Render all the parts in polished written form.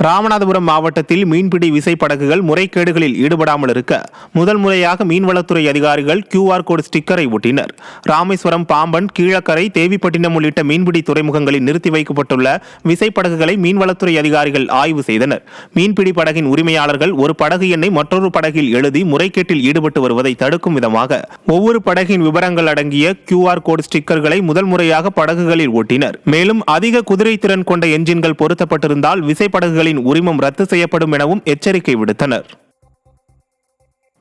ராமநாதபுரம் மாவட்டத்தில் மீன்பிடி விசைப்படகுகள் முறைகேடுகளில் ஈடுபடாமல் இருக்க முதல் முறையாக மீன்வளத்துறை அதிகாரிகள் QR கோடு ஸ்டிக்கரை ஒட்டினர். ராமேஸ்வரம், பாம்பன், கீழக்கரை, தேவிப்பட்டினம் உள்ளிட்ட மீன்பிடி துறைமுகங்களில் நிறுத்தி வைக்கப்பட்டுள்ள விசைப்படகுகளை மீன்வளத்துறை அதிகாரிகள் ஆய்வு செய்தனர். மீன்பிடி படகின் உரிமையாளர்கள் ஒரு படகு எண்ணை மற்றொரு படகில் எழுதி முறைகேட்டில் ஈடுபட்டு வருவதை தடுக்கும் விதமாக ஒவ்வொரு படகின் விவரங்கள் அடங்கிய QR கோடு ஸ்டிக்கர்களை முதல் முறையாக படகுகளில் ஒட்டினர். மேலும் அதிக குதிரை திறன் கொண்ட என்ஜின்கள் பொருத்தப்பட்டிருந்தால் விசைப்படகுகள் உரிமம் ரத்து செய்யப்படும் எனவும் எச்சரிக்கை விடுத்தனர்.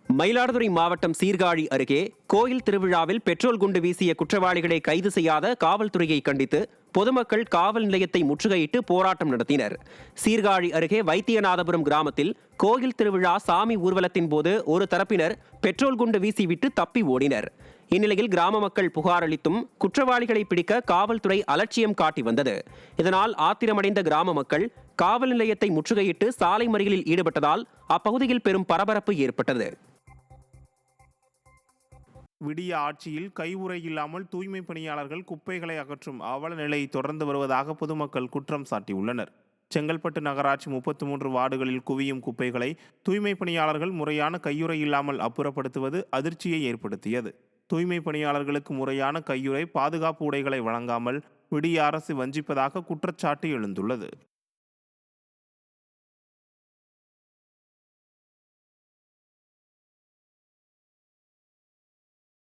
மயிலாடுதுறை மாவட்டம் சீர்காழி அருகே கோயில் திருவிழாவில் பெட்ரோல் குண்டு வீசிய குற்றவாளிகளை கைது செய்யாத காவல்துறையை கண்டித்து பொதுமக்கள் காவல் நிலையத்தை முற்றுகையிட்டு போராட்டம் நடத்தினர். சீர்காழி அருகே வைத்தியநாதபுரம் கிராமத்தில் கோயில் திருவிழா சாமி ஊர்வலத்தின் போது ஒரு தரப்பினர் பெட்ரோல் குண்டு வீசிவிட்டு தப்பி ஓடினர். இந்நிலையில் கிராம மக்கள் புகார் அளித்தும் குற்றவாளிகளை பிடிக்க காவல்துறை அலட்சியம் காட்டி வந்தது. இதனால் ஆத்திரமடைந்த கிராம மக்கள் காவல் நிலையத்தை முற்றுகையிட்டு சாலை மறியலில் ஈடுபட்டதால் அப்பகுதியில் பெரும் பரபரப்பு ஏற்பட்டது. விடிய ஆட்சியில் கையுறை இல்லாமல் தூய்மை பணியாளர்கள் குப்பைகளை அகற்றும் அவல நிலை தொடர்ந்து வருவதாக பொதுமக்கள் குற்றம் சாட்டியுள்ளனர். செங்கல்பட்டு நகராட்சி 33 வார்டுகளில் குவியும் குப்பைகளை தூய்மை பணியாளர்கள் முறையான கையுறை இல்லாமல் அப்புறப்படுத்துவது அதிர்ச்சியை ஏற்படுத்தியது. தூய்மை பணியாளர்களுக்கு முறையான கையுறை, பாதுகாப்பு உடைகளை வழங்காமல் விடிய அரசு வஞ்சிப்பதாக குற்றச்சாட்டு எழுந்துள்ளது.